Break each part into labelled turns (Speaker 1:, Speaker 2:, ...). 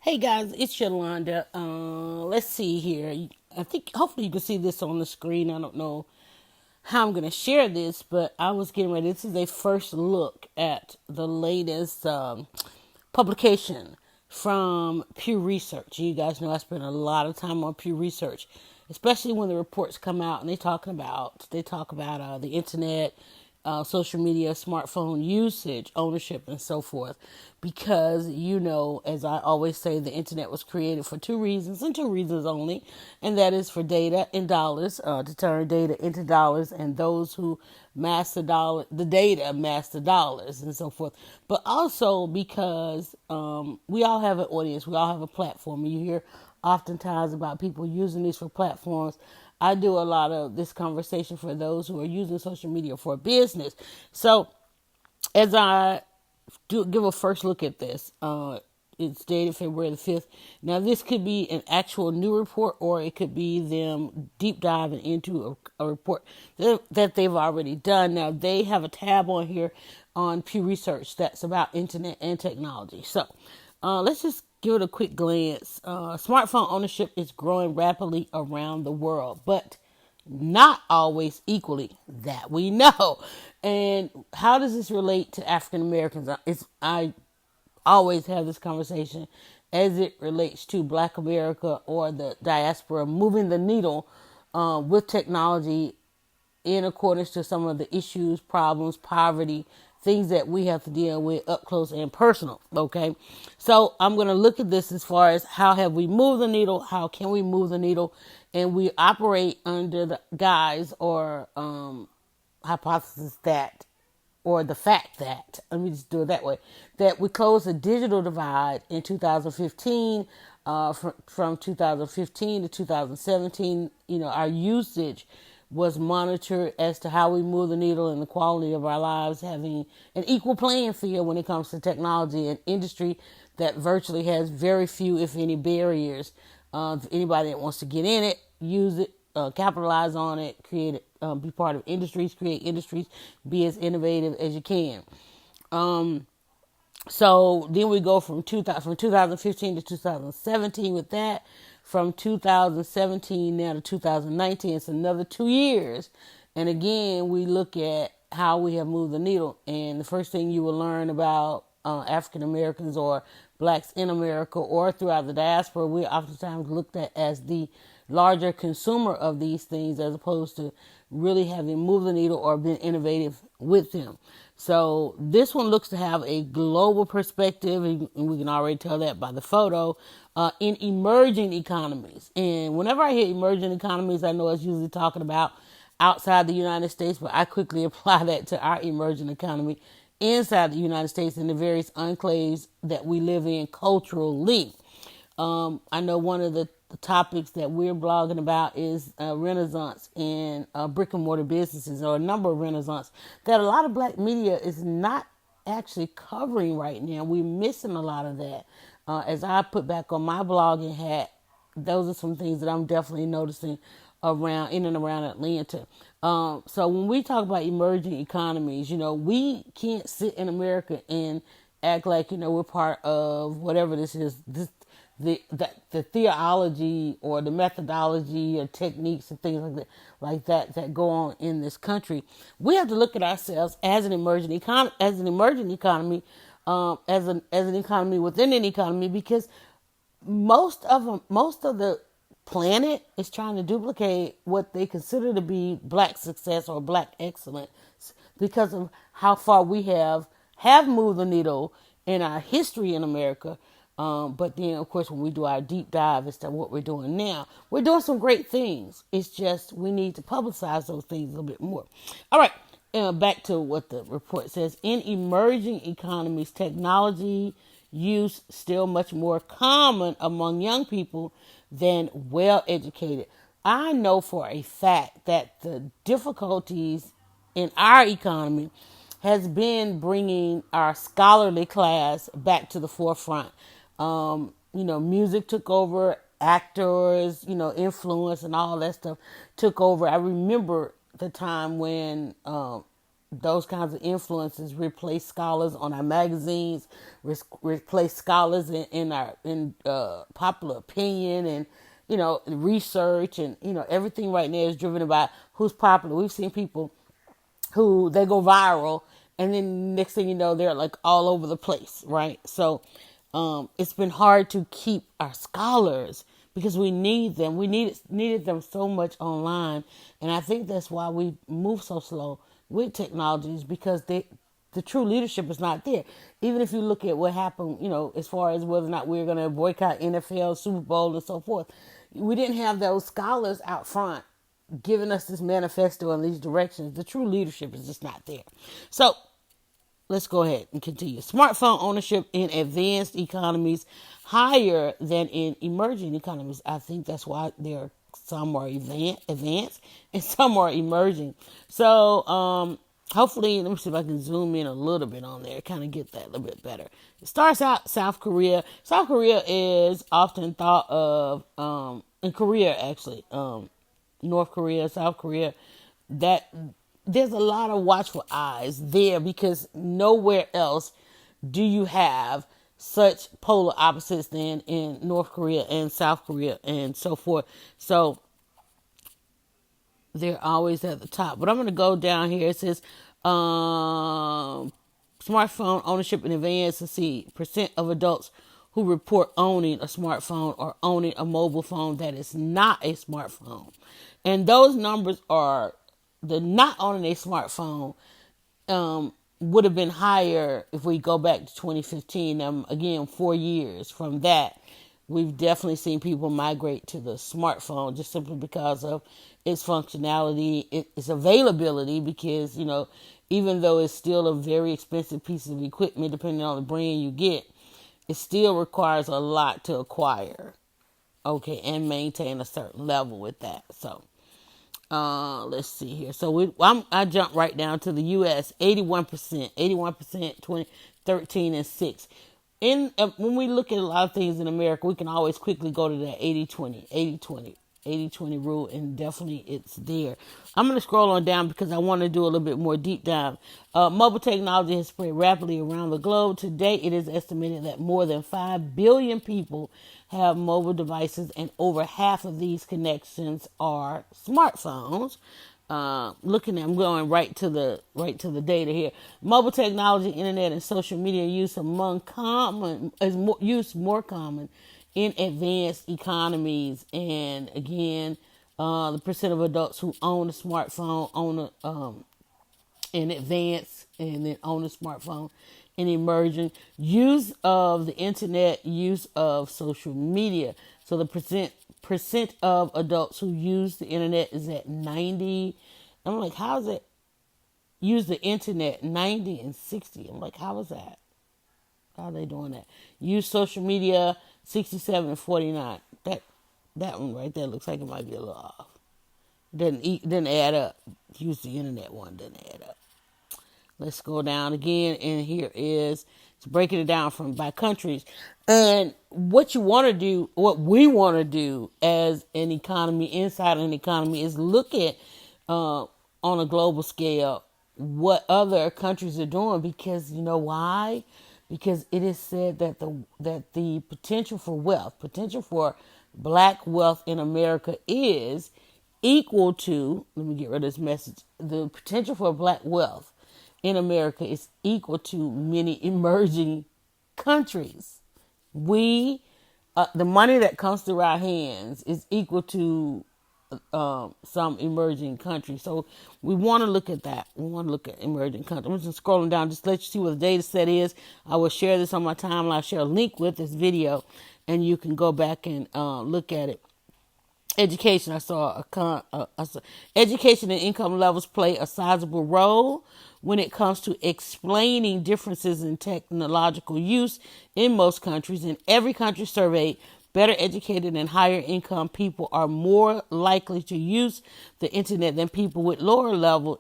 Speaker 1: Hey guys, it's Yolanda. Let's see here. I think hopefully you can see this on the screen. I don't know how I'm going to share this, but I was getting ready. This is a first look at the latest publication from Pew Research. You guys know I spend a lot of time on Pew Research, especially when the reports come out and they talk about the internet, social media, smartphone usage, ownership, and so forth. Because, as I always say, the internet was created for two reasons and two reasons only, and that is for data and dollars, to turn data into dollars, and those who master the data amass the dollars, and so forth. But also because we all have an audience, we all have a platform, and you hear oftentimes about people using these for platforms. I do a lot of this conversation for those who are using social media for business. So as I give a first look at this, it's dated February the 5th. Now, this could be an actual new report, or it could be them deep diving into a report that they've already done. Now, they have a tab on here on Pew Research that's about internet and technology. So let's just give it a quick glance. Smartphone ownership is growing rapidly around the world, but not always equally, that we know. And how does this relate to African Americans? I always have this conversation as it relates to Black America or the diaspora moving the needle with technology in accordance to some of the issues, problems, poverty, things that we have to deal with up close and personal. Okay. So I'm going to look at this as far as how have we moved the needle? How can we move the needle? And we operate under the guise or hypothesis that, or the fact that, let me just do it that way, that we closed the digital divide in 2015, from 2015 to 2017. Our usage was monitored as to how we move the needle and the quality of our lives, having an equal playing field when it comes to technology, an industry that virtually has very few, if any, barriers. Anybody that wants to get in it, use it, capitalize on it, create it, be part of industries, create industries, be as innovative as you can. So then we go from 2015 to 2017 with that. From 2017 now to 2019, it's another 2 years. And again, we look at how we have moved the needle. And the first thing you will learn about African Americans or blacks in America or throughout the diaspora, we're oftentimes looked at as the larger consumer of these things as opposed to really having moved the needle or been innovative with them. So this one looks to have a global perspective, and we can already tell that by the photo, in emerging economies. And whenever I hear emerging economies, I know it's usually talking about outside the United States, but I quickly apply that to our emerging economy inside the United States and the various enclaves that we live in culturally. I know one of the topics that we're blogging about is renaissance in brick and mortar businesses, or a number of renaissance that a lot of black media is not actually covering right now. We're missing a lot of that. As I put back on my blogging hat, those are some things that I'm definitely noticing in and around Atlanta. So when we talk about emerging economies, we can't sit in America and act like, we're part of whatever this is, the theology or the methodology or techniques and things like that go on in this country. We have to look at ourselves as an emerging economy, as an economy within an economy, because most of the planet is trying to duplicate what they consider to be black success or black excellence because of how far we have moved the needle in our history in America. But then, of course, when we do our deep dive as to what we're doing now, we're doing some great things. It's just we need to publicize those things a little bit more. All right, back to what the report says. In emerging economies, technology use still much more common among young people than well-educated. I know for a fact that the difficulties in our economy has been bringing our scholarly class back to the forefront. Music took over, actors, influence and all that stuff took over. I remember the time when those kinds of influences replace scholars on our magazines, replace scholars in our popular opinion, and research, and everything right now is driven by who's popular. We've seen people who they go viral, and then next thing you know, they're like all over the place, right? So it's been hard to keep our scholars because we need them. We needed them so much online, and I think that's why we move so slow with technologies, because the true leadership is not there. Even if you look at what happened, as far as whether or not we're going to boycott NFL, Super Bowl, and so forth, we didn't have those scholars out front giving us this manifesto and these directions. The true leadership is just not there. So let's go ahead and continue. Smartphone ownership in advanced economies higher than in emerging economies. I think that's why some are advanced and some are emerging. So hopefully, let me see if I can zoom in a little bit on there, kind of get that a little bit better. It starts out South Korea. South Korea is often thought of, in Korea actually, North Korea, South Korea, that there's a lot of watchful eyes there because nowhere else do you have such polar opposites than in North Korea and South Korea and so forth. So they're always at the top. But I'm going to go down here. It says smartphone ownership in advance to see percent of adults who report owning a smartphone or owning a mobile phone that is not a smartphone. And those numbers are the not owning a smartphone would have been higher if we go back to 2015. Again, 4 years from that, we've definitely seen people migrate to the smartphone just simply because of its functionality, its availability, because, even though it's still a very expensive piece of equipment, depending on the brand you get, it still requires a lot to acquire, okay, and maintain a certain level with that. So, let's see here. So I jumped right down to the U.S. 81%, 2013 and 6. When we look at a lot of things in America, we can always quickly go to that 80-20 rule, and definitely it's there. I'm going to scroll on down because I want to do a little bit more deep dive. Mobile technology has spread rapidly around the globe. Today, it is estimated that more than 5 billion people have mobile devices, and over half of these connections are smartphones. I'm going right to the data here. Mobile technology, internet, and social media use more common in advanced economies. And again, the percent of adults who own a smartphone in advance and then own a smartphone in emerging, use of the internet, use of social media. So the percent of adults who use the internet is at 90. I'm like, how is it? Use the internet 90 and 60. I'm like, how is that? How are they doing that? Use social media 67 and 49. That one right there looks like it might be a little off. Didn't add up. Use the internet one didn't add up. Let's go down again, and here is it's breaking it down by countries. And what we want to do as an economy, inside an economy, is look at on a global scale what other countries are doing, because you know why? Because it is said that the potential for black wealth in America is equal to, let me get rid of this message, the potential for black wealth in America is equal to many emerging countries. The money that comes through our hands is equal to some emerging countries. So we want to look at that. We want to look at emerging countries. I'm just scrolling down just to let you see what the data set is. I will share this on my timeline. I'll share a link with this video, and you can go back and look at it. Education, education and income levels play a sizable role when it comes to explaining differences in technological use in most countries. In every country surveyed, better educated and higher income people are more likely to use the internet than people with lower levels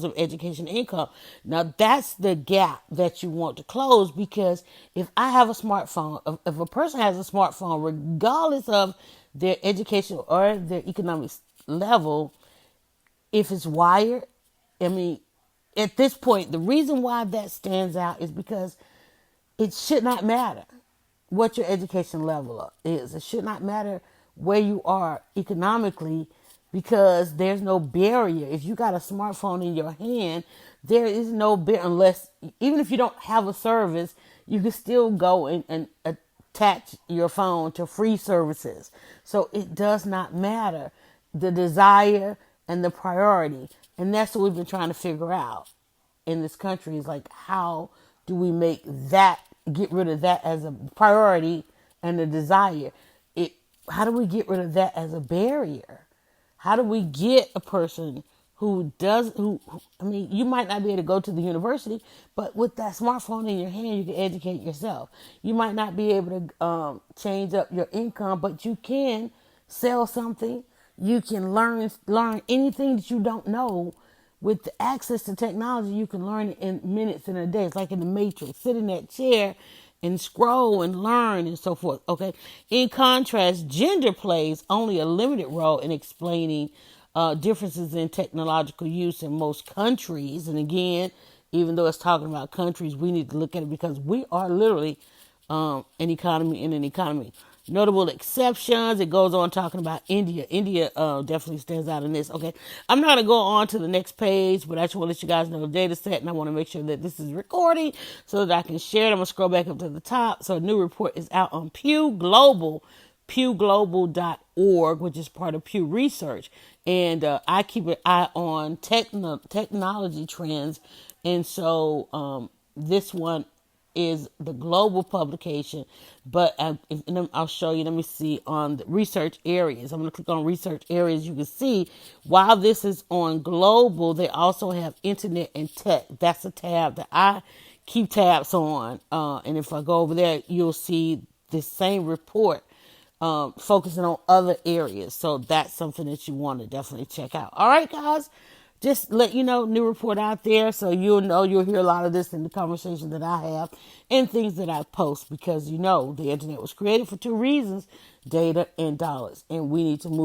Speaker 1: of education and income. Now that's the gap that you want to close, because if I have a smartphone, if a person has a smartphone, regardless of their education or their economic level, if it's wired, I mean, at this point, the reason why that stands out is because it should not matter what your education level is. It should not matter where you are economically because there's no barrier. If you got a smartphone in your hand, there is no barrier unless, even if you don't have a service, you can still go and attach your phone to free services. So it does not matter the desire and the priority. And that's what we've been trying to figure out in this country is like, how do we make that, get rid of that as a priority and a desire? How do we get rid of that as a barrier? How do we get a person I mean, you might not be able to go to the university, but with that smartphone in your hand, you can educate yourself. You might not be able to change up your income, but you can sell something. You can learn anything that you don't know. With the access to technology, you can learn it in minutes in a day. It's like in the Matrix. Sit in that chair and scroll and learn and so forth. Okay. In contrast, gender plays only a limited role in explaining differences in technological use in most countries. And again, even though it's talking about countries, we need to look at it because we are literally an economy in an economy. Notable exceptions. It goes on talking about India. India definitely stands out in this. Okay, I'm not going to go on to the next page, but I just want to let you guys know the data set, and I want to make sure that this is recording so that I can share it. I'm going to scroll back up to the top. So a new report is out on Pew Global, pewglobal.org, which is part of Pew Research. And I keep an eye on technology trends. And so this one is the global publication, but I'll show you. Let me see on the research areas. I'm going to click on research areas. You can see while this is on global, they also have internet and tech. That's a tab that I keep tabs on. And if I go over there, you'll see the same report focusing on other areas. So that's something that you want to definitely check out. All right, guys. Just let you know, new report out there, so you'll hear a lot of this in the conversation that I have and things that I post because the internet was created for two reasons, data and dollars, and we need to move